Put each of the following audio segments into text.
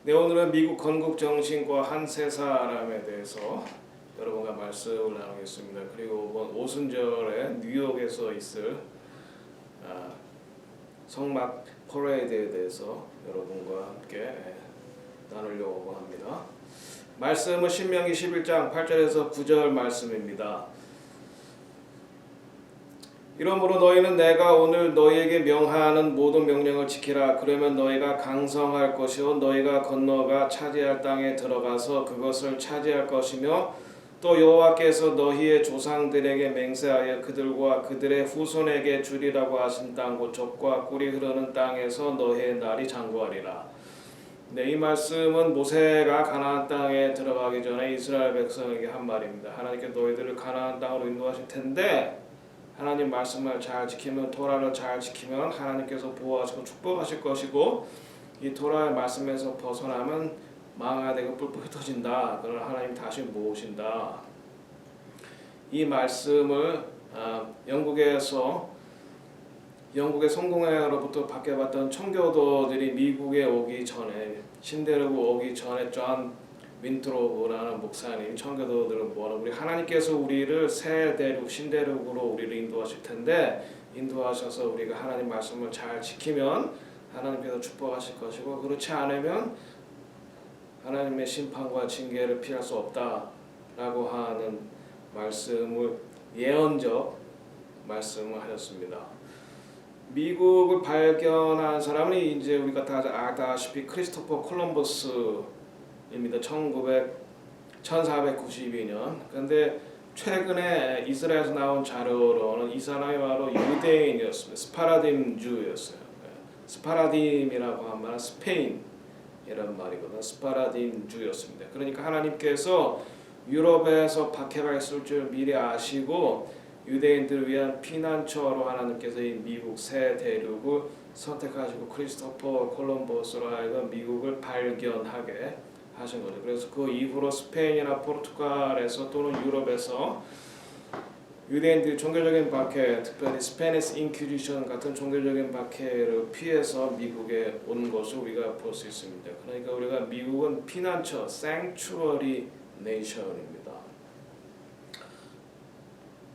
네, 오늘은 미국 건국정신과 한 세 사람에 대해서 여러분과 말씀을 나누겠습니다. 그리고 이번 오순절에 뉴욕에서 있을 성막 퍼레이드에 대해서 여러분과 함께 나누려고 합니다. 말씀은 신명기 11장 8절에서 9절 말씀입니다. 이러므로 너희는 내가 오늘 너희에게 명하는 모든 명령을 지키라. 그러면 너희가 강성할 것이요 너희가 건너가 차지할 땅에 들어가서 그것을 차지할 것이며 또 여호와께서 너희의 조상들에게 맹세하여 그들과 그들의 후손에게 주리라고 하신 땅 곧 젖과 꿀이 흐르는 땅에서 너희의 날이 장구하리라. 네, 이 말씀은 모세가 가나안 땅에 들어가기 전에 이스라엘 백성에게 한 말입니다. 하나님께 너희들을 가나안 땅으로 인도하실 텐데 하나님 말씀을 잘 지키면, 토라를 잘 지키면 하나님께서 보호하시고 축복하실 것이고, 이 토라의 말씀에서 벗어나면 망하게 되고 뿔뿔이 흩어진다. 그러나 하나님 다시 모으신다. 이 말씀을 영국의 성공회로부터 바뀌어봤던 청교도들이 미국에 오기 전에, 신대륙 오기 전에 존 윈트로브라는 목사님, 청교도들은 우리 하나님께서 우리를 새 대륙, 신대륙으로 우리를 인도하실 텐데, 인도하셔서 우리가 하나님 말씀을 잘 지키면 하나님께서 축복하실 것이고, 그렇지 않으면 하나님의 심판과 징계를 피할 수 없다라고 하는 말씀을, 예언적 말씀을 하셨습니다. 미국을 발견한 사람은 이제 우리가 다 아다시피 크리스토퍼 콜럼버스입니다. 1492년. 그런데 최근에 이스라엘에서 나온 자료로는 이 사람이 바로 유대인이었습니다. 스파라딤주였어요. 스파라딤이라고 하면 스페인이란 말이거든요. 스파라딤주였습니다. 그러니까 하나님께서 유럽에서 박해가 있을 줄 미리 아시고 유대인들을 위한 피난처로 하나님께서 이 미국 새 대륙을 선택하시고 크리스토퍼 콜럼버스로 하여금 미국을 발견하게 하신 거죠. 그래서 그 이후로 스페인이나 포르투갈에서 또는 유럽에서 유대인들이 종교적인 박해, 특별히 스페니스 인퀴지션 같은 종교적인 박해를 피해서 미국에 온 것을 우리가 볼 수 있습니다. 그러니까 우리가 미국은 피난처, sanctuary nation입니다.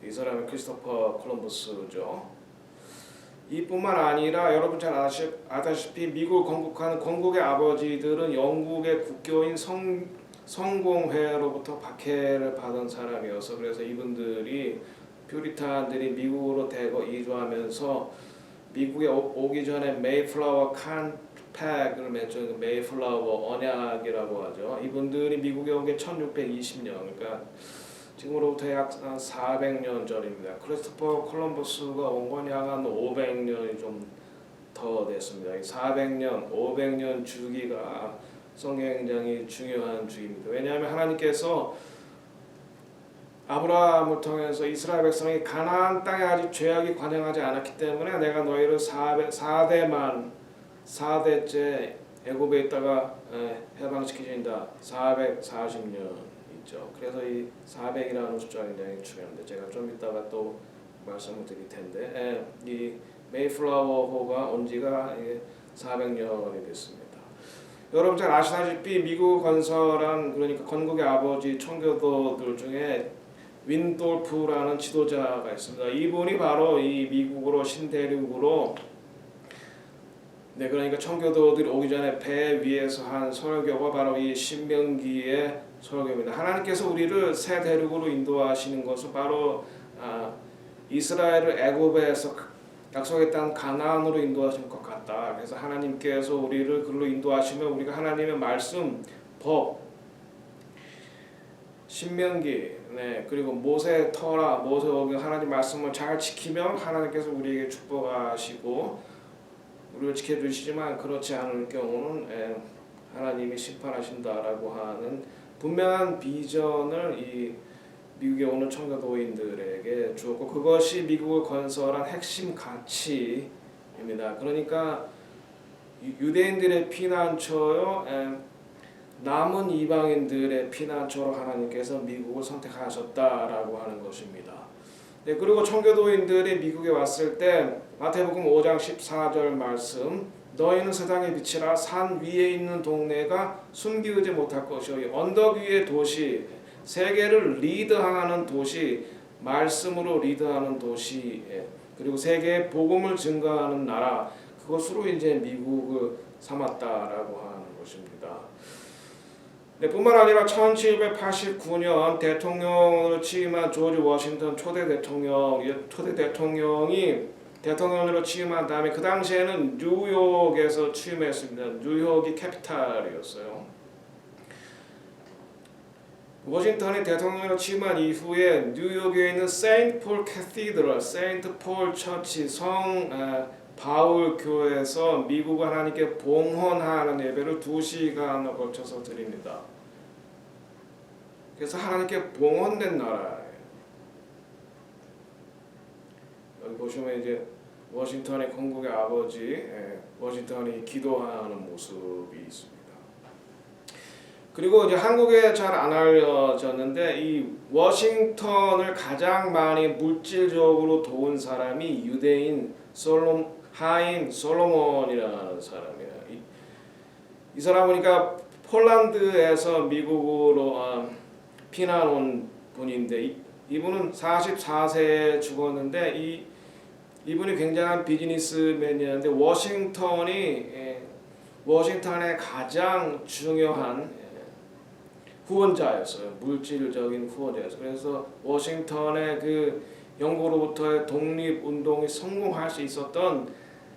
이 사람이 크리스토퍼 콜럼버스죠. 이뿐만 아니라 여러분 잘 아다시피 미국을 건국한 건국의 아버지들은 영국의 국교인 성공회로부터 박해를 받은 사람이어서, 그래서 이분들이 퓨리탄들이 미국으로 대거 이주하면서 미국에 오기 전에 메이플라워 칸팩을 맺은 메이플라워 언약이라고 하죠. 이분들이 미국에 오게 1620년, 그러니까 지금으로부터 약 400년 전입니다. 크리스토퍼 콜럼버스가 온 건 약 한 500년이 좀 더 됐습니다. 400년, 500년 주기가 성경에 굉장히 중요한 주기입니다. 왜냐하면 하나님께서 아브라함을 통해서 이스라엘 백성이 가나안 땅에 아직 죄악이 관영하지 않았기 때문에 내가 너희를 4대째 애굽에 있다가 해방시키신다. 440년. 그래서 이 400이라는 숫자가 굉장히 중요한데 제가 좀 이따가 또 말씀을 드릴 텐데, 이 메이플라워호가 온 지가 400년이 됐습니다. 여러분 잘 아시다시피 미국 건설한, 그러니까 건국의 아버지 청교도들 중에 윈돌프라는 지도자가 있습니다. 이분이 바로 이 미국으로 신대륙으로, 그러니까 청교도들이 오기 전에 배 위에서 한 설교가 바로 이 신명기의 설교입니다. 하나님께서 우리를 새 대륙으로 인도하시는 것은 바로 이스라엘을 애굽에서 약속의 땅 가나안으로 인도하신 것 같다. 그래서 하나님께서 우리를 그리로 인도하시면 우리가 하나님의 말씀, 법, 신명기, 그리고 모세 터라, 모세 하나님 말씀을 잘 지키면 하나님께서 우리에게 축복하시고 우리를 지켜주시지만 그렇지 않을 경우는 하나님이 심판하신다라고 하는 분명한 비전을 이 미국에 오는 청교도인들에게 주었고, 그것이 미국을 건설한 핵심 가치입니다. 그러니까 유대인들의 피난처요, 남은 이방인들의 피난처로 하나님께서 미국을 선택하셨다라고 하는 것입니다. 그리고 청교도인들이 미국에 왔을 때 마태복음 5장 14절 말씀, 너희는 세상의 빛이라. 산 위에 있는 동네가 숨기지 못할 것이요. 언덕 위의 도시, 세계를 리드하는 도시, 말씀으로 리드하는 도시, 그리고 세계에 복음을 증거하는 나라, 그것으로 이제 미국을 삼았다라고 하는 것입니다. 네, 뿐만 아니라 1789년 대통령으로 취임한 조지 워싱턴 초대 대통령이 대통령으로 취임한 다음에 그 당시에는 뉴욕에서 취임했습니다. 뉴욕이 캐피탈이었어요. 워싱턴이 대통령으로 취임한 이후에 뉴욕에 있는 세인트 폴 캐시드럴, 세인트 폴 처치, 성 바울 교회에서 미국 하나님께 봉헌하는 예배를 2시간에 걸쳐서 드립니다. 그래서 하나님께 봉헌된 나라예요. 여기 보시면 이제 워싱턴의 건국의 아버지 워싱턴이 기도하는 모습이 있습니다. 그리고 이제 한국에 잘 안 알려졌는데 이 워싱턴을 가장 많이 물질적으로 도운 사람이 유대인 하임 솔로몬이라는 사람이에요. 이 사람은 그러니까 폴란드에서 미국으로 피난 온 분인데 이분은 44세에 죽었는데 이분이 굉장한 비즈니스맨이었는데 워싱턴의 가장 중요한 후원자였어요. 물질적인 후원자였어요. 그래서 워싱턴의 그 영국으로부터의 독립운동이 성공할 수 있었던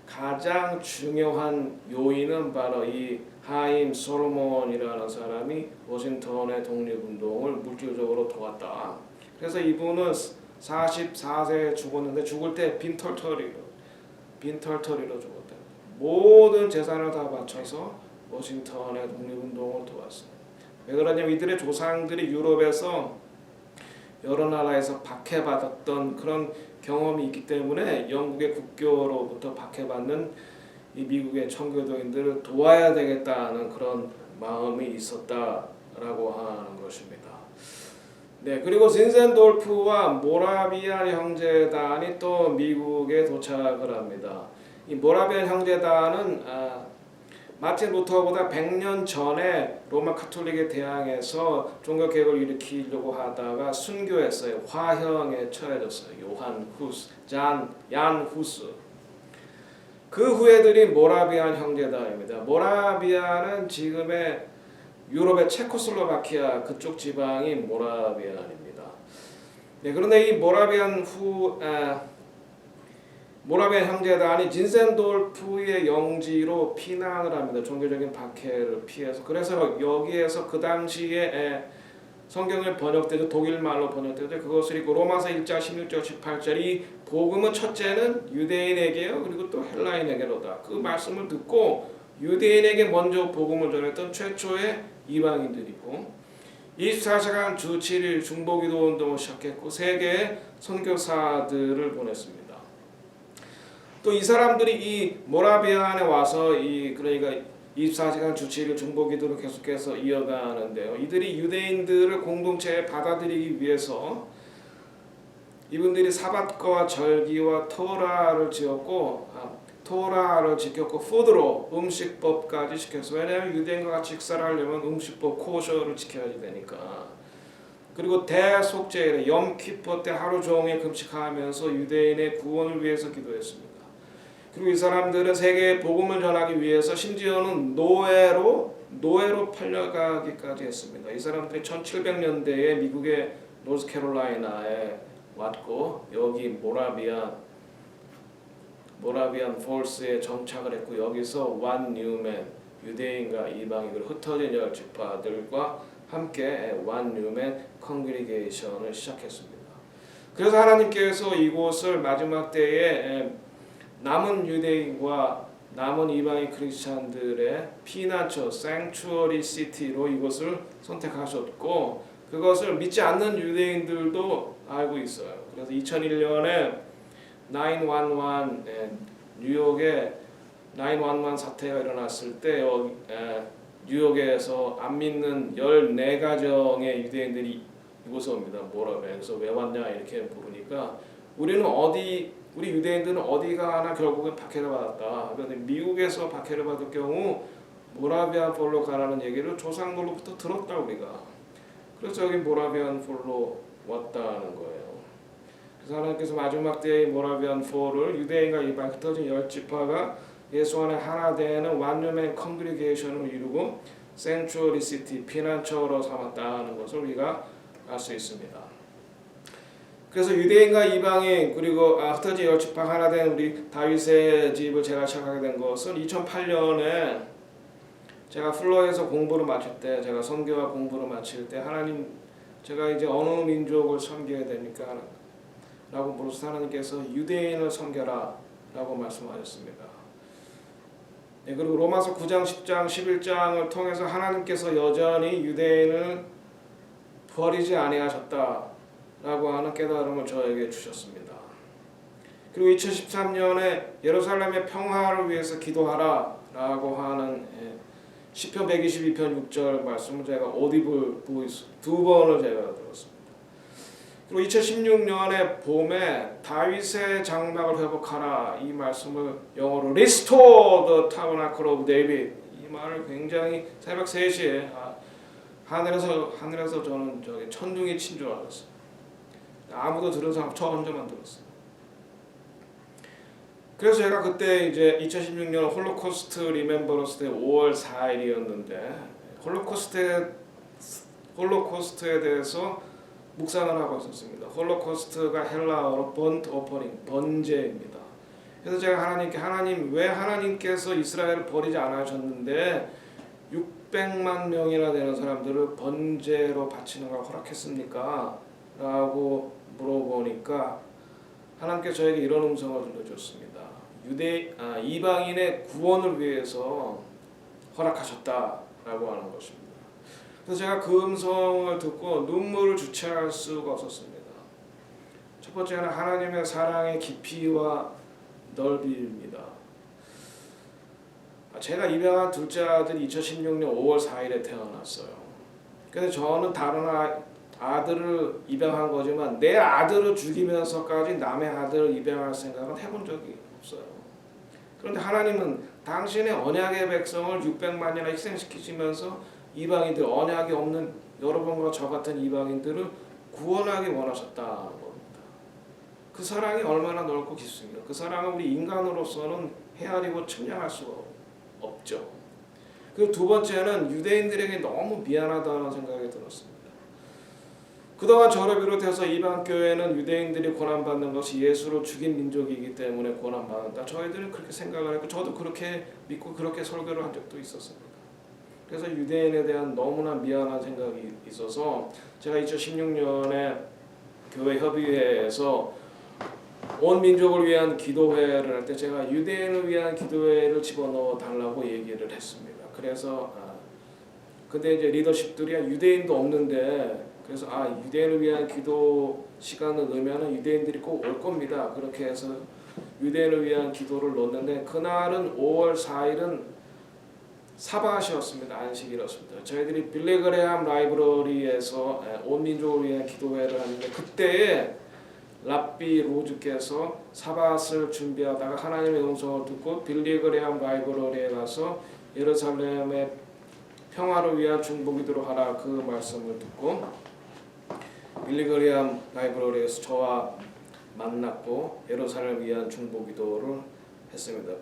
가장 중요한 요인은 바로 이 하임 솔로몬이라는 사람이 워싱턴의 독립운동을 물질적으로 도왔다. 그래서 이분은 44세에 죽었는데 죽을 때 빈털터리로 죽었다. 모든 재산을 다 바쳐서 워싱턴의 독립운동을 도왔어요. 왜 그러냐면 이들의 조상들이 유럽에서 여러 나라에서 박해받았던 그런 경험이 있기 때문에 영국의 국교로부터 박해받는 이 미국의 청교도인들을 도와야 되겠다는 그런 마음이 있었다라고 하는 것입니다. 네, 그리고 진센돌프와 모라비안 형제단이 또 미국에 도착을 합니다. 이 모라비안 형제단은 마틴 루터보다 100년 전에 로마 카톨릭에 대항해서 종교 개혁을 일으키려고 하다가 순교했어요. 화형에 처해졌어요. 얀 후스. 그 후예들이 모라비안 형제단입니다. 모라비안은 지금의 유럽의 체코슬로바키아 그쪽 지방이 모라비안입니다. 네, 그런데 이 모라비안 형제단이 진센돌프의 영지로 피난을 합니다. 종교적인 박해를 피해서. 그래서 여기에서 그 당시에 성경을 번역되죠. 독일말로 번역되죠. 그것을 읽고 로마서 1장 16절 18절이 복음은 첫째는 유대인에게요. 그리고 또 헬라인에게로다. 그 말씀을 듣고 유대인에게 먼저 복음을 전했던 최초의 이방인들이고 24시간 주 7일 중보기도 운동을 시작했고 세계의 선교사들을 보냈습니다. 또 이 사람들이 이 모라비안에 와서 그러니까 24시간 주 7일 중보기도를 계속해서 이어가는데요. 이들이 유대인들을 공동체에 받아들이기 위해서 이분들이 사밧과 절기와 토라를 지켰고 푸드로 음식법까지 지켰어요. 왜냐하면 유대인과 같이 식사를 하려면 음식법 코셔를 지켜야 되니까. 그리고 대속죄일 염키퍼 때 하루 종일 금식하면서 유대인의 구원을 위해서 기도했습니다. 그리고 이 사람들은 세계에 복음을 전하기 위해서 심지어는 노예로 팔려가기까지 했습니다. 이 사람들이 1700년대에 미국의 노스캐롤라이나에 왔고 여기 모라비안 폴스에 정착을 했고 여기서 완 뉴맨 유대인과 이방인 그리고 흩어진 열 지파들과 함께 완 뉴맨 컨그리게이션을 시작했습니다. 그래서 하나님께서 이곳을 마지막 때에 남은 유대인과 남은 이방인 크리스찬들의 피난처 생추어리 시티로 이곳을 선택하셨고 그것을 믿지 않는 유대인들도 알고 있어요. 그래서 2001년에 911 뉴욕에 911 사태가 일어났을 때 뉴욕에서 안 믿는 14가정의 유대인들이 이곳에 옵니다. 그래서 왜 왔냐 이렇게 물으니까 우리는 어디 우리 유대인들은 어디 가나 결국은 박해를 받았다. 그런데 미국에서 박해를 받을 경우 모라비안 폴로 가라는 얘기를 조상들로부터 들었다 우리가. 그래서 여기 모라비안 폴로 왔다는 거예요. 그래서 하나님께서 마지막 때의 모라비안 폴을 유대인과 이방 흩어진 10지파가 예수 안에 하나 되는 완전한 컨그리게이션을 이루고 생츄어리 시티 피난처로 삼았다는 것을 우리가 알 수 있습니다. 그래서 유대인과 이방인 그리고 흩어진 10지파 하나 된 우리 다윗의 집을 제가 시작하게 된 것은 2008년에 제가 플로에서 공부를 마칠 때, 제가 선교와 공부를 마칠 때 하나님, 제가 이제 어느 민족을 섬겨야 됩니까? 라고 물어서 하나님께서 유대인을 섬겨라 라고 말씀하셨습니다. 네, 그리고 로마서 9장, 10장, 11장을 통해서 하나님께서 여전히 유대인을 버리지 아니하셨다 라고 하는 깨달음을 저에게 주셨습니다. 그리고 2013년에 예루살렘의 평화를 위해서 기도하라 라고 하는 시편 122편 6절 말씀을 제가 오디블 보이스 2번을 제가 들었습니다. 그리고 2016년에 봄에 다윗의 장막을 회복하라 이 말씀을 영어로 Restore the Tabernacle of David 이 말을 굉장히 새벽 3시에 하늘에서 저는 저기 천둥이 친 줄 알았어요. 아무도 들은 사람 저 혼자만 들었어요. 그래서 제가 그때 이제 2016년 홀로코스트 리멤버런스 때 5월 4일이었는데 홀로코스트에 대해서 묵상을 하고 있었습니다. 홀로코스트가 헬라어로 번트 오퍼닝, 번제입니다. 그래서 제가 하나님께 하나님 왜 하나님께서 이스라엘을 버리지 않으셨는데 600만 명이나 되는 사람들을 번제로 바치는 걸 허락했습니까? 라고 물어보니까 하나님께서 저에게 이런 음성을 들려줬습니다. 이방인의 구원을 위해서 허락하셨다라고 하는 것입니다. 그래서 제가 그 음성을 듣고 눈물을 주체할 수가 없었습니다. 첫 번째는 하나님의 사랑의 깊이와 넓이입니다. 제가 입양한 둘째 아들이 2016년 5월 4일에 태어났어요. 그래서 저는 다른 아들을 입양한 거지만 내 아들을 죽이면서까지 남의 아들을 입양할 생각은 해본 적이 없어요. 그런데 하나님은 당신의 언약의 백성을 600만이나 희생시키시면서 이방인들, 언약이 없는 여러분과 저 같은 이방인들을 구원하기 원하셨다는 겁니다. 그 사랑이 얼마나 넓고 깊습니까? 그 사랑은 우리 인간으로서는 헤아리고 측량할 수가 없죠. 그리고 두 번째는 유대인들에게 너무 미안하다는 생각이 들었습니다. 그동안 저를 비롯해서 이방 교회는 유대인들이 고난받는 것이 예수를 죽인 민족이기 때문에 고난받는다. 저희들은 그렇게 생각을 했고 저도 그렇게 믿고 그렇게 설교를 한 적도 있었습니다. 그래서 유대인에 대한 너무나 미안한 생각이 있어서 제가 2016년에 교회 협의회에서 온 민족을 위한 기도회를 할 때 제가 유대인을 위한 기도회를 집어넣어 달라고 얘기를 했습니다. 그래서 근데 이제 리더십들이 유대인도 없는데 그래서 유대인을 위한 기도 시간을 넣으면 유대인들이 꼭 올 겁니다. 그렇게 해서 유대인을 위한 기도를 넣었는데 그날은 5월 4일은 사바시였습니다. 안식일이었습니다. 저희들이 빌리그레함 라이브러리에서 온 민족을 위한 기도회를 하는데 그때에 랍비 로즈께서 사밧을 준비하다가 하나님의 음성을 듣고 빌리그레함 라이브러리에 가서 예루살렘의 평화를 위한 중보기도를 하라 그 말씀을 듣고 빌리그레함 라이브러리에서 저와 만났고 예루살렘을 위한 중보기도를 했습니다.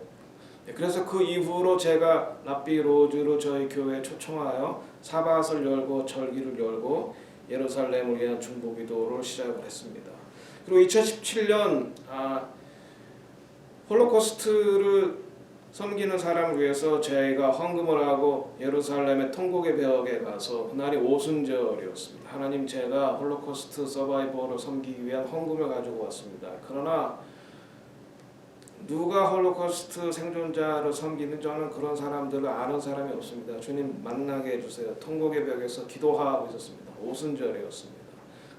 그래서 그 이후로 제가 랍비 로즈로 저희 교회에 초청하여 사밧을 열고 절기를 열고 예루살렘을 위한 중보기도를 시작을 했습니다. 그리고 2017년 홀로코스트를 섬기는 사람을 위해서 저희가 헌금을 하고 예루살렘의 통곡의 벽에 가서 그날이 오순절이었습니다. 하나님 제가 홀로코스트 서바이벌을 섬기기 위한 헌금을 가지고 왔습니다. 그러나 누가 홀로코스트 생존자를 섬기는 저는 그런 사람들을 아는 사람이 없습니다. 주님 만나게 해주세요. 통곡의 벽에서 기도하고 있었습니다. 오순절이었습니다.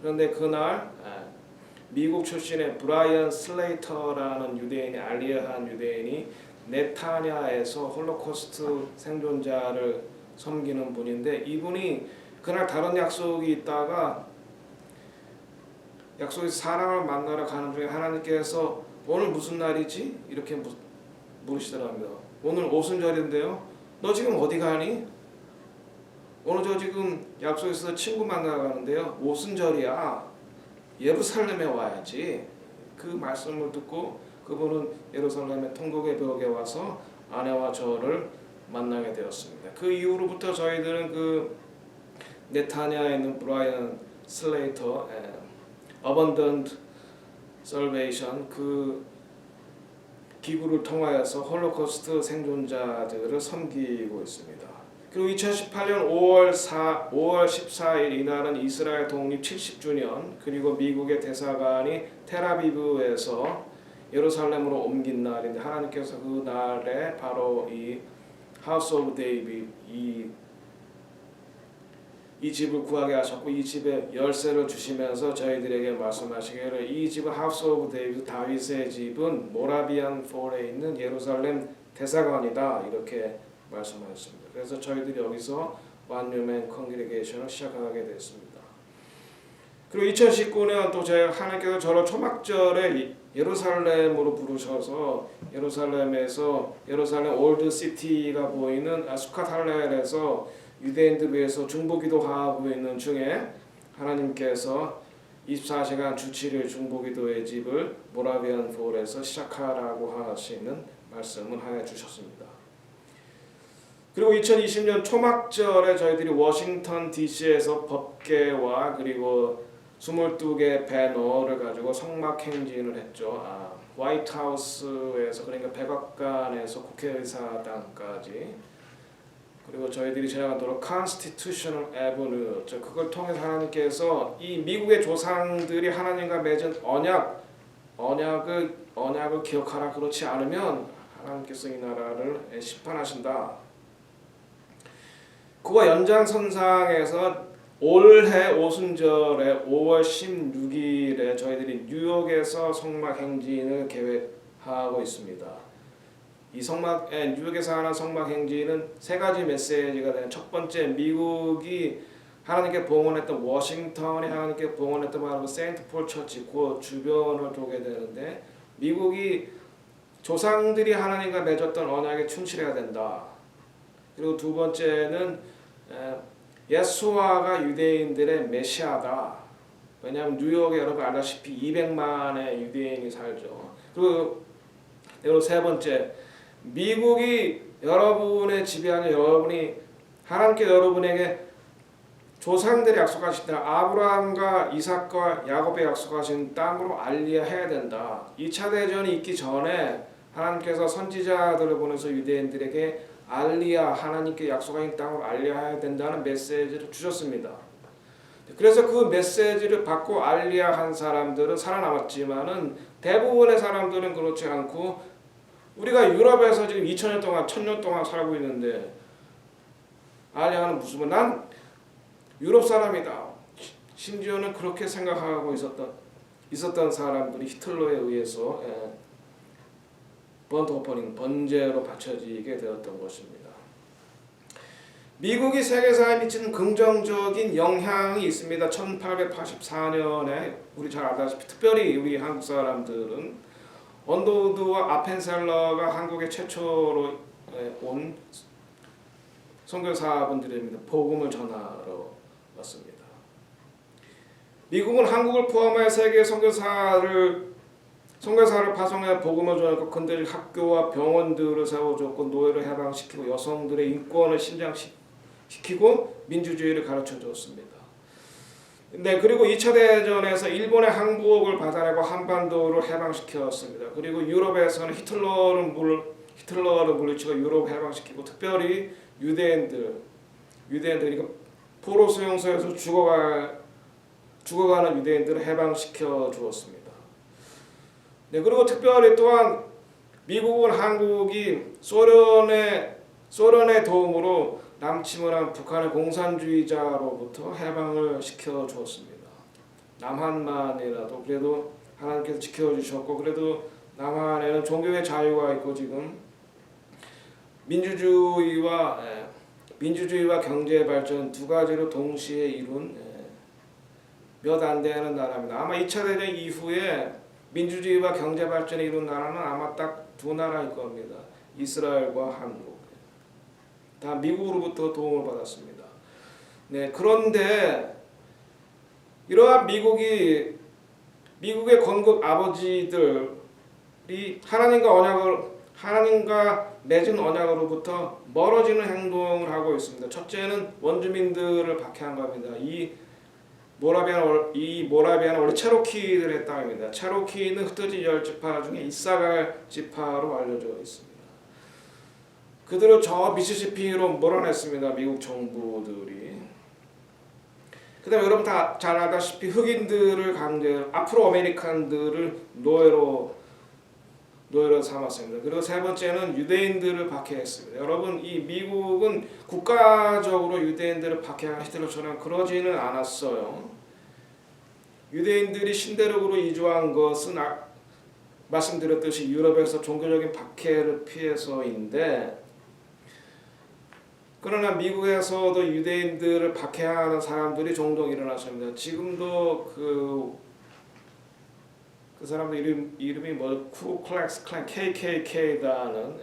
그런데 그날 미국 출신의 브라이언 슬레이터라는 유대인이 알리아한 유대인이 네타냐에서 홀로코스트 생존자를 섬기는 분인데 이분이 그날 다른 약속이 있다가 약속에서 사람을 만나러 가는 중에 하나님께서 오늘 무슨 날이지? 이렇게 물으시더랍니다. 오늘 오순절인데요. 너 지금 어디 가니? 오늘 저 지금 약속에서 친구 만나러 가는데요. 오순절이야. 예루살렘에 와야지. 그 말씀을 듣고 그분은 예루살렘의 통곡의 벽에 와서 아내와 저를 만나게 되었습니다. 그 이후로부터 저희들은 그 네타냐에 있는 브라이언 슬레이터 Abundant Salvation 그 기구를 통하여서 홀로코스트 생존자들을 섬기고 있습니다. 그리고 2018년 5월 14일 이날은 이스라엘 독립 70주년 그리고 미국의 대사관이 텔아비브에서 예루살렘으로 옮긴 날인데 하나님께서 그 날에 바로 이 하우스 오브 데이빗 이 집을 구하게 하셨고 이 집에 열쇠를 주시면서 저희들에게 말씀하시기를 이 집은 하우스 오브 데이빗 다윗의 집은 모라비안 폴에 있는 예루살렘 대사관이다 이렇게 말씀하셨습니다. 그래서 저희들이 여기서 완유맨 컨그리게이션을 시작하게 됐습니다. 그리고 2019년 또 하나님께서 저를 초막절에 예루살렘으로 부르셔서 예루살렘에서 예루살렘 올드 시티가 보이는 수캇 할렐에서 유대인들 위해서 중보기도하고 있는 중에 하나님께서 24시간 주 7일 중보기도의 집을 모라비안 폴에서 시작하라고 하시는 말씀을 하여 주셨습니다. 그리고 2020년 초막절에 저희들이 워싱턴 DC에서 법계와 그리고 22개 배너를 가지고 성막 행진을 했죠. 화이트하우스에서 그러니까 백악관에서 국회의사당까지 그리고 저희들이 지나가도록 Constitutional Avenue 그걸 통해서 하나님께서 이 미국의 조상들이 하나님과 맺은 언약을 기억하라. 그렇지 않으면 하나님께서 이 나라를 심판하신다. 그와 연장선상에서 올해 오순절에 5월 16일에 저희들이 뉴욕에서 성막 행진을 계획하고 있습니다. 이 뉴욕에서 하는 성막 행진은 세 가지 메시지가 되는 첫 번째 미국이 하나님께 봉헌했던 워싱턴이 하나님께 봉헌했던 바로 세인트 폴 처치 그 주변을 도게 되는데 미국이 조상들이 하나님과 맺었던 언약에 충실해야 된다. 그리고 두 번째는 예수와가 유대인들의 메시아다. 왜냐하면 뉴욕에 여러분 알다시피 200만의 유대인이 살죠. 그리고 세 번째 미국이 여러분의 지배하는 여러분이 하나님께 여러분에게 조상들이 약속하신 땅 아브라함과 이삭과 야곱에 약속하신 땅으로 알리해야 된다. 2차 대전이 있기 전에 하나님께서 선지자들을 보내서 유대인들에게 하나님께 약속하신 땅으로 알리해야 된다는 메시지를 주셨습니다. 그래서 그 메시지를 받고 알리한 사람들은 살아남았지만은 대부분의 사람들은 그렇지 않고 우리가 유럽에서 지금 2000년 동안 1000년 동안 살고 있는데 알리아는 무슨 말? 난 유럽 사람이다. 심지어는 그렇게 생각하고 있었던 사람들이 히틀러에 의해서 번제로 바쳐지게 되었던 것입니다. 미국이 세계사에 미치는 긍정적인 영향이 있습니다. 1884년에 우리 잘 알다시피 특별히 우리 한국 사람들은 언더우드와 아펜셀러가 한국에 최초로 온 선교사분들입니다. 복음을 전하러 왔습니다. 미국은 한국을 포함하여 세계 선교사를 파송해 복음을 전하고 근대 학교와 병원들을 세워줬고 노예를 해방시키고 여성들의 인권을 신장시키고 민주주의를 가르쳐줬습니다. 네, 그리고 2차 대전에서 일본의 항복을 받아내고 한반도를 해방시켰습니다. 그리고 유럽에서는 히틀러를 물리치고 유럽 해방시키고 특별히 유대인들 포로 수용소에서 죽어가는 유대인들을 해방시켜 주었습니다. 네, 그리고 특별히 또한 미국은 한국이 소련의 도움으로 남침을 북한의 공산주의자로부터 해방을 시켜 주었습니다. 남한만이라도 그래도 하나님께서 지켜주셨고 그래도 남한에는 종교의 자유가 있고 지금 민주주의와 경제 발전 두 가지를 동시에 이룬 몇 안 되는 나라입니다. 아마 2차 대전 이후에 민주주의와 경제 발전이 이룬 나라는 아마 딱 두 나라일 겁니다. 이스라엘과 한국. 다 미국으로부터 도움을 받았습니다. 네, 그런데 이러한 미국의 건국 아버지들이 하나님과 맺은 언약으로부터 멀어지는 행동을 하고 있습니다. 첫째는 원주민들을 박해한 겁니다. 이 모라비아는 원래 체로키들의 땅입니다. 체로키는 흩어진 10지파 중에 이사갈 지파로 알려져 있습니다. 그들을 저 미시시피로 몰아냈습니다. 미국 정부들이. 그다음에 여러분 다 잘 알다시피 흑인들을 아프로 아메리칸들을 노예로 삼았습니다. 그리고 세 번째는 유대인들을 박해했습니다. 여러분 이 미국은 국가적으로 유대인들을 박해한 히틀러처럼 그러지는 않았어요. 유대인들이 신대륙으로 이주한 것은 말씀드렸듯이 유럽에서 종교적인 박해를 피해서인데, 그러나 미국에서도 유대인들을 박해하는 사람들이 종종 일어났습니다. 지금도 그 사람들 이름이 쿠클렉스 클랜 KKK라는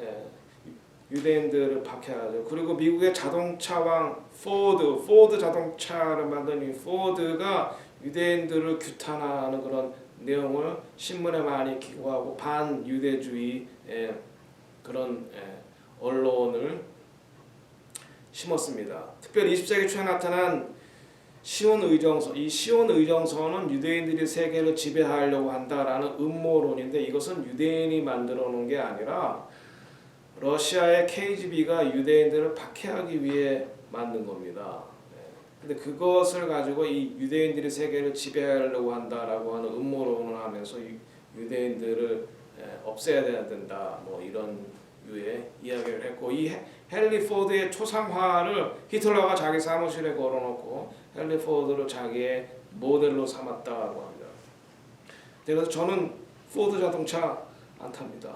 유대인들을 박해하죠. 그리고 미국의 자동차왕 포드 자동차를 만든 이 포드가 유대인들을 규탄하는 그런 내용을 신문에 많이 기고하고 반유대주의 그런 언론을 심었습니다. 특별히 20세기 초에 나타난 시온 의정서, 이 시온 의정서는 유대인들이 세계를 지배하려고 한다라는 음모론인데, 이것은 유대인이 만들어 놓은 게 아니라 러시아의 KGB가 유대인들을 박해하기 위해 만든 겁니다. 근데 그것을 가지고 이 유대인들이 세계를 지배하려고 한다라고 하는 음모론을 하면서 유대인들을 없애야 된다, 뭐 이런 유의 이야기를 했고, 이 헨리 포드의 초상화를 히틀러가 자기 사무실에 걸어놓고 헨리 포드를 자기의 모델로 삼았다고 합니다. 그래서 저는 포드 자동차 안 탑니다.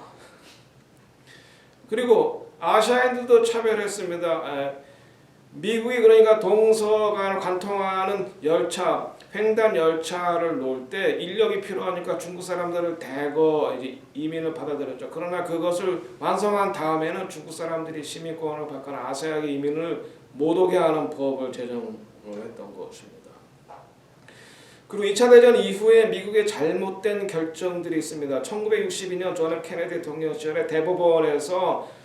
그리고 아시아인들도 차별했습니다. 미국이 그러니까 동서간을 관통하는 열차, 횡단 열차를 놓을 때 인력이 필요하니까 중국 사람들을 대거 이제 이민을 받아들였죠. 그러나 그것을 완성한 다음에는 중국 사람들이 시민권을 받거나 아시아계 이민을 못 오게 하는 법을 제정을 했던 것입니다. 그리고 2차 대전 이후에 미국의 잘못된 결정들이 있습니다. 1962년 존 F 케네디 대통령 시절에 대법원에서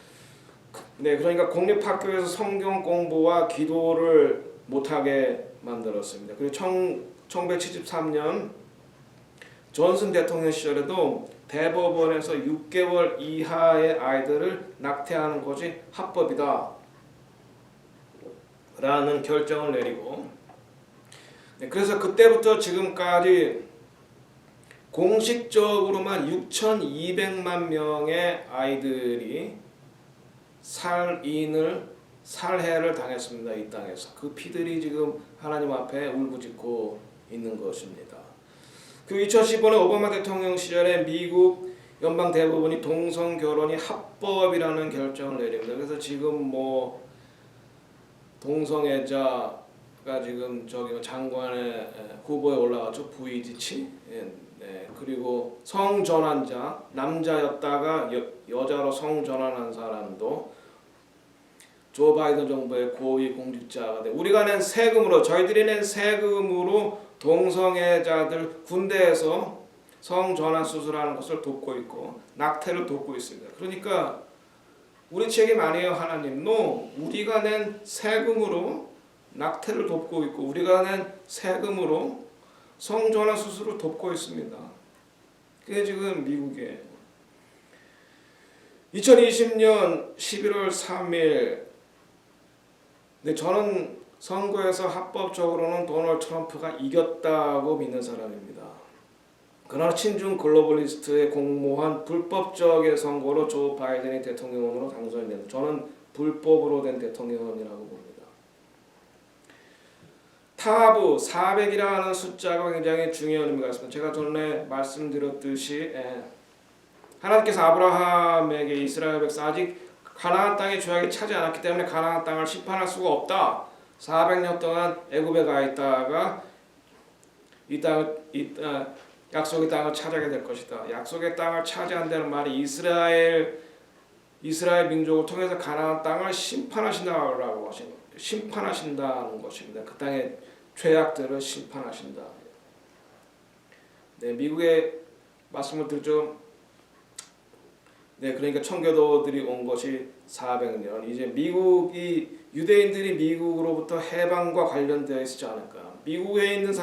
그러니까 공립학교에서 성경 공부와 기도를 못하게 만들었습니다. 그리고 1973년 존슨 대통령 시절에도 대법원에서 6개월 이하의 아이들을 낙태하는 것이 합법이다 라는 결정을 내리고, 그래서 그때부터 지금까지 공식적으로만 6,200만 명의 아이들이 살해를 당했습니다. 이 땅에서. 그 피들이 지금 하나님 앞에 울부짖고 있는 것입니다. 그 2015년 오바마 대통령 시절에 미국 연방 대법원이 동성 결혼이 합법이라는 결정을 내립니다. 그래서 지금 뭐 동성애자가 지금 장관의 후보에 올라갔죠. 부이지치. 그리고 성전환자, 남자였다가 여자로 성전환한 사람도 조 바이든 정부의 고위 공직자가 돼. 우리가 낸 세금으로, 저희들이 낸 세금으로 동성애자들 군대에서 성전환 수술하는 것을 돕고 있고 낙태를 돕고 있습니다. 그러니까 우리 책임 아니에요, 하나님. 우리가 낸 세금으로 낙태를 돕고 있고 우리가 낸 세금으로 성전환 수술을 돕고 있습니다. 그게 지금 미국이에요. 2020년 11월 3일 저는 선거에서 합법적으로는 도널드 트럼프가 이겼다고 믿는 사람입니다. 그러나 친중 글로벌리스트의 공모한 불법적인 선거로 조 바이든이 대통령으로 당선됩니다. 저는 불법으로 된 대통령이라고 봅니다. 타브 400이라는 숫자가 굉장히 중요한 의미가 있습니다. 제가 전에 말씀드렸듯이 하나님께서 아브라함에게 이스라엘 백성 아직 가나안 땅의 죄악이 차지 않았기 때문에 가나안 땅을 심판할 수가 없다. 400년 동안 애굽에 가 있다가 약속의 땅을 차지하게 될 것이다. 약속의 땅을 차지한다는 말이 이스라엘 민족을 통해서 가나안 땅을 심판하신다는 것입니다. 그 땅의 죄악들을 심판하신다. 네, 미국의 말씀을 듣죠. 네, 그러니까 청교도들이 온 것이 400년. 이제 유대인들이 미국으로부터 해방과 관련되어 있지 않을까. 미국에 있는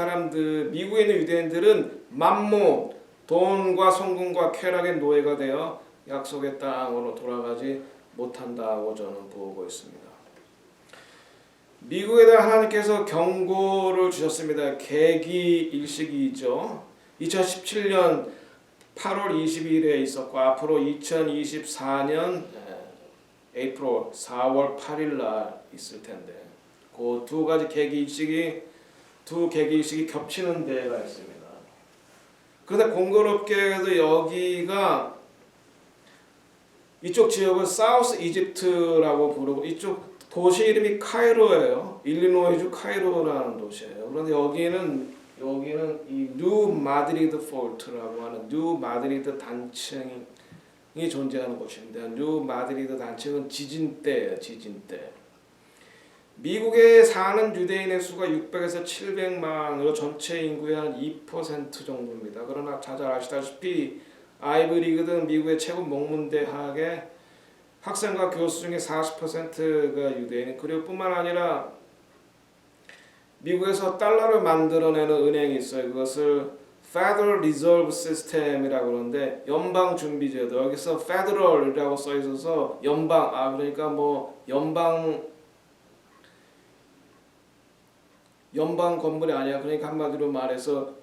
유대인들은 만몬, 돈과 성공과 쾌락의 노예가 되어 약속의 땅으로 돌아가지 못한다고 저는 보고 있습니다. 미국에 대한 하나님께서 경고를 주셨습니다. 계기 일식이죠. 2017년 8월 22일에 있었고 앞으로 2024년 April 4월 8일 날 있을 텐데 그 두 계기 일식이 겹치는 데가 있습니다. 그런데 공교롭게도 여기가 이쪽 지역을 사우스 이집트라고 부르고 이쪽 도시 이름이 카이로예요. 일리노이주 카이로라는 도시예요. 그런데 여기는 이 뉴 마드리드 폴트라고 하는 뉴 마드리드 단층이 존재하는 곳입니다. 뉴 마드리드 단층은 지진대예요. 지진대. 미국에 사는 유대인의 수가 600에서 700만으로 전체 인구의 한 2% 정도입니다. 그러나 잘 아시다시피 아이브리그 미국의 최고 명문대학의 학생과 교수 중에 40%가 유대인. 그리고 뿐만 아니라 미국에서 달러를 만들어내는 은행이 있어요. 그것을 Federal Reserve System이라고 그러는데 연방준비제도. 여기서 Federal이라고 써 있어서 그러니까 뭐 연방 건물이 아니야. 그러니까 한마디로 말해서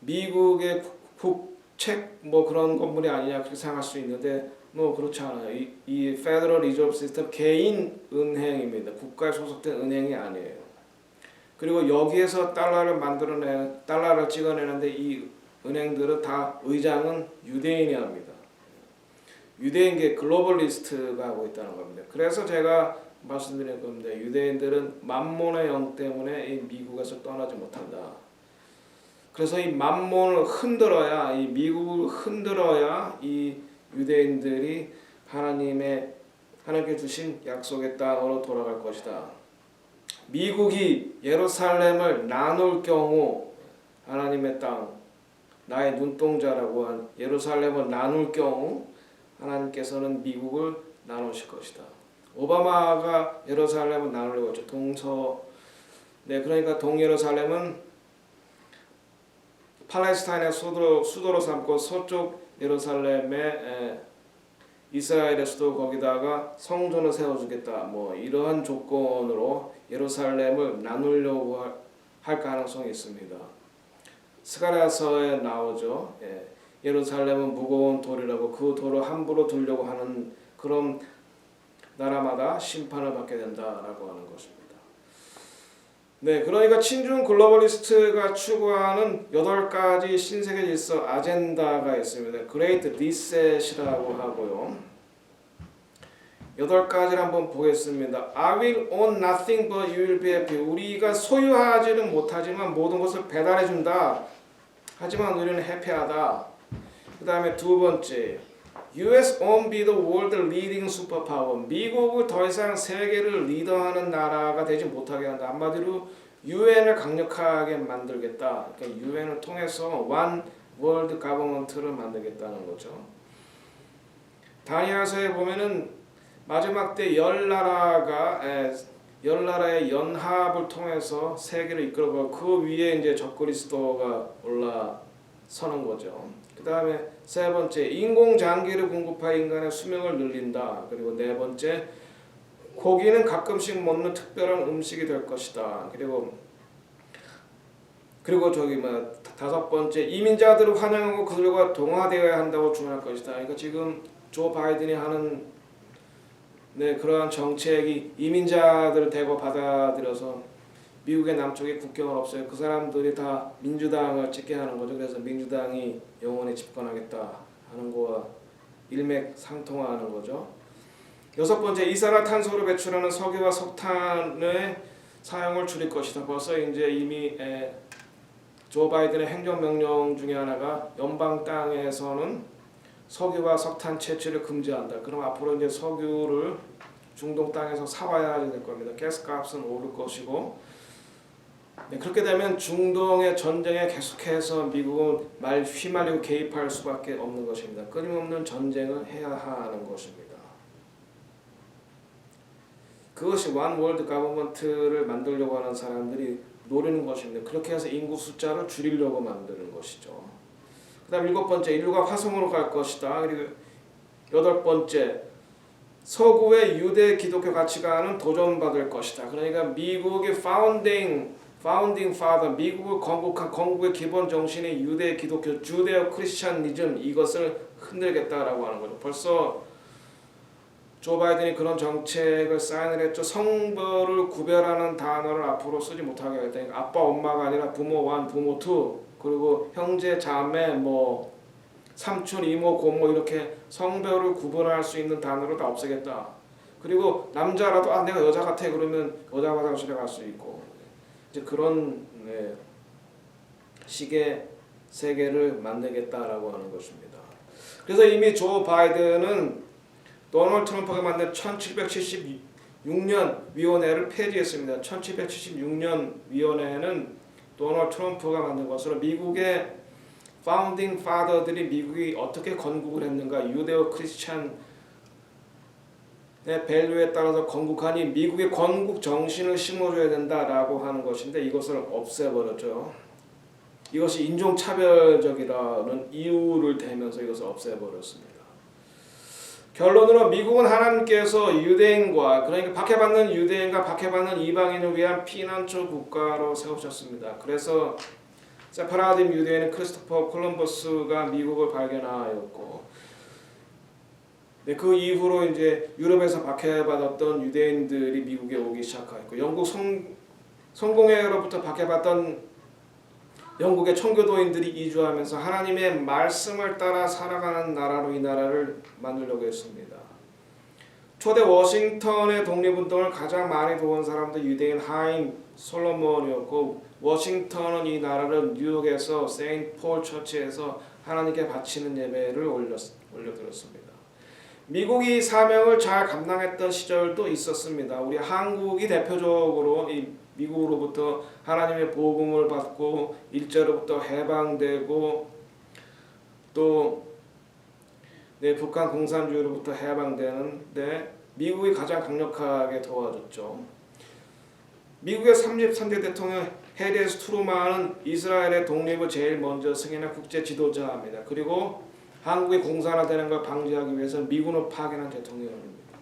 미국의 국책 뭐 그런 건물이 아니냐 그렇게 생각할 수 있는데 뭐 그렇지 않아요. 이 Federal Reserve System 개인 은행입니다. 국가에 소속된 은행이 아니에요. 그리고 여기에서 달러를 찍어내는데 이 은행들은 다 의장은 유대인이 합니다. 유대인계 글로벌리스트가 하고 있다는 겁니다. 그래서 제가 말씀드린 겁니다. 유대인들은 만몬의 영 때문에 이 미국에서 떠나지 못한다. 그래서 이 만몬을 흔들어야 이 미국을 흔들어야 이 유대인들이 하나님께 주신 약속의 땅으로 돌아갈 것이다. 미국이 예루살렘을 나눌 경우 하나님의 땅, 나의 눈동자라고 한 예루살렘을 나눌 경우 하나님께서는 미국을 나누실 것이다. 오바마가 예루살렘을 나누려고 했죠. 그러니까 동예루살렘은 팔레스타인의 수도로 삼고 서쪽 예루살렘에 이스라엘의 수도 거기다가 성전을 세워주겠다. 뭐 이러한 조건으로 예루살렘을 나누려고 할 가능성이 있습니다. 스가랴서에 나오죠. 예루살렘은 무거운 돌이라고 그 돌을 함부로 들려고 하는 그런 나라마다 심판을 받게 된다라고 하는 것입니다. 네, 그러니까 친중 글로벌리스트가 추구하는 8가지 신세계 질서 아젠다가 있습니다. 그레이트 리셋이라고 하고요. 8가지를 한번 보겠습니다. I will own nothing but you will be happy. 우리가 소유하지는 못하지만 모든 것을 배달해 준다. 하지만 우리는 해피하다. 그 다음에 2번째, US won't be the world leading superpower. 미국을 더 이상 세계를 리더하는 나라가 되지 못하게 한다. 한마디로 UN을 강력하게 만들겠다. 그러니까 UN을 통해서 One World Government를 만들겠다는 거죠. 다니엘서에 보면은 마지막 때 10나라의 연합을 통해서 세계를 이끌어가고 그 위에 이제 적그리스도가 올라서는 거죠. 그 다음에 3번째, 인공장기를 공급하여 인간의 수명을 늘린다. 그리고 4번째, 고기는 가끔씩 먹는 특별한 음식이 될 것이다. 그리고 5번째, 이민자들을 환영하고 그들과 동화되어야 한다고 주문할 것이다. 그러니까 지금 조 바이든이 하는 그러한 정책이 이민자들을 대거 받아들여서 미국의 남쪽에 국경은 없어요. 그 사람들이 다 민주당을 찍게 하는 거죠. 그래서 민주당이 영원히 집권하겠다 하는 거와 일맥상통하는 거죠. 6번째, 이산화탄소를 배출하는 석유와 석탄의 사용을 줄일 것이다. 벌써 이제 이미 조 바이든의 행정명령 중에 하나가 연방 땅에서는 석유와 석탄 채취를 금지한다. 그럼 앞으로 이제 석유를 중동 땅에서 사와야 될 겁니다. 가스값은 오를 것이고, 네, 그렇게 되면 중동의 전쟁에 계속해서 미국은 휘말리고 개입할 수밖에 없는 것입니다. 끊임없는 전쟁을 해야 하는 것입니다. 그것이 원 월드 가버먼트를 만들려고 하는 사람들이 노리는 것입니다. 그렇게 해서 인구 숫자를 줄이려고 만드는 것이죠. 그 다음 7번째, 인류가 화성으로 갈 것이다. 그리고 8번째, 서구의 유대 기독교 가치관은 도전받을 것이다. 그러니까 미국의 파운딩 파더, 미국을 건국한 건국의 기본 정신이 유대 기독교, 주데오 크리스찬니즘, 이것을 흔들겠다라고 하는 거죠. 벌써 조 바이든이 그런 정책을 사인을 했죠. 성별을 구별하는 단어를 앞으로 쓰지 못하게 하겠다. 그러니까 아빠, 엄마가 아니라 부모 1, 부모 2, 그리고 형제, 자매, 삼촌, 이모, 고모, 이렇게 성별을 구분할 수 있는 단어를 다 없애겠다. 그리고 남자라도 내가 여자 같아 그러면 여자 화장실에 갈 수 있고, 이제 그런 식의 세계를 만들겠다라고 하는 것입니다. 그래서 이미 조 바이든은 도널드 트럼프가 만든 1776년 위원회를 폐지했습니다. 1776년 위원회는 도널드 트럼프가 만든 것으로 미국의 파운딩 파더들이 미국이 어떻게 건국을 했는가, 유대오 크리스찬의 밸류에 따라서 건국하니 미국의 건국 정신을 심어줘야 된다라고 하는 것인데, 이것을 없애버렸죠. 이것이 인종차별적이라는 이유를 대면서 이것을 없애버렸습니다. 결론으로 미국은 하나님께서 유대인과, 그러니까 박해받는 유대인과 박해받는 이방인을 위한 피난처 국가로 세우셨습니다. 그래서 세파라딤 유대인은 크리스토퍼 콜럼버스가 미국을 발견하였고, 그 이후로 이제 유럽에서 박해받았던 유대인들이 미국에 오기 시작하였고, 영국 성공회로부터 박해받던 영국의 청교도인들이 이주하면서 하나님의 말씀을 따라 살아가는 나라로 이 나라를 만들려고 했습니다. 초대 워싱턴의 독립운동을 가장 많이 도운 사람도 유대인 하임 솔로몬이었고, 워싱턴은 이 나라를 뉴욕에서 세인트 폴 처치에서 하나님께 바치는 예배를 올려드렸습니다. 미국이 사명을 잘 감당했던 시절도 있었습니다. 우리 한국이 대표적으로 이 미국으로부터 하나님의 복음을 받고 일제로부터 해방되고, 또 북한 공산주의로부터 해방되는데 미국이 가장 강력하게 도와줬죠. 미국의 33대 대통령 해리스 트루만은 이스라엘의 독립을 제일 먼저 승인한 국제 지도자입니다. 그리고 한국의 공산화되는 걸 방지하기 위해서 미군을 파견한 대통령입니다.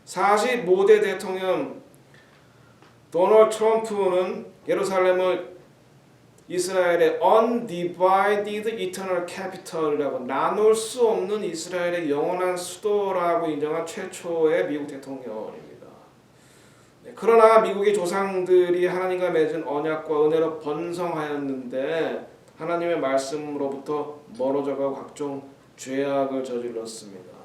45대 대통령 도널드 트럼프는 예루살렘을 이스라엘의 undivided eternal capital이라고, 나눌 수 없는 이스라엘의 영원한 수도라고 인정한 최초의 미국 대통령입니다. 그러나 미국의 조상들이 하나님과 맺은 언약과 은혜로 번성하였는데 하나님의 말씀으로부터 멀어져가고 각종 죄악을 저질렀습니다.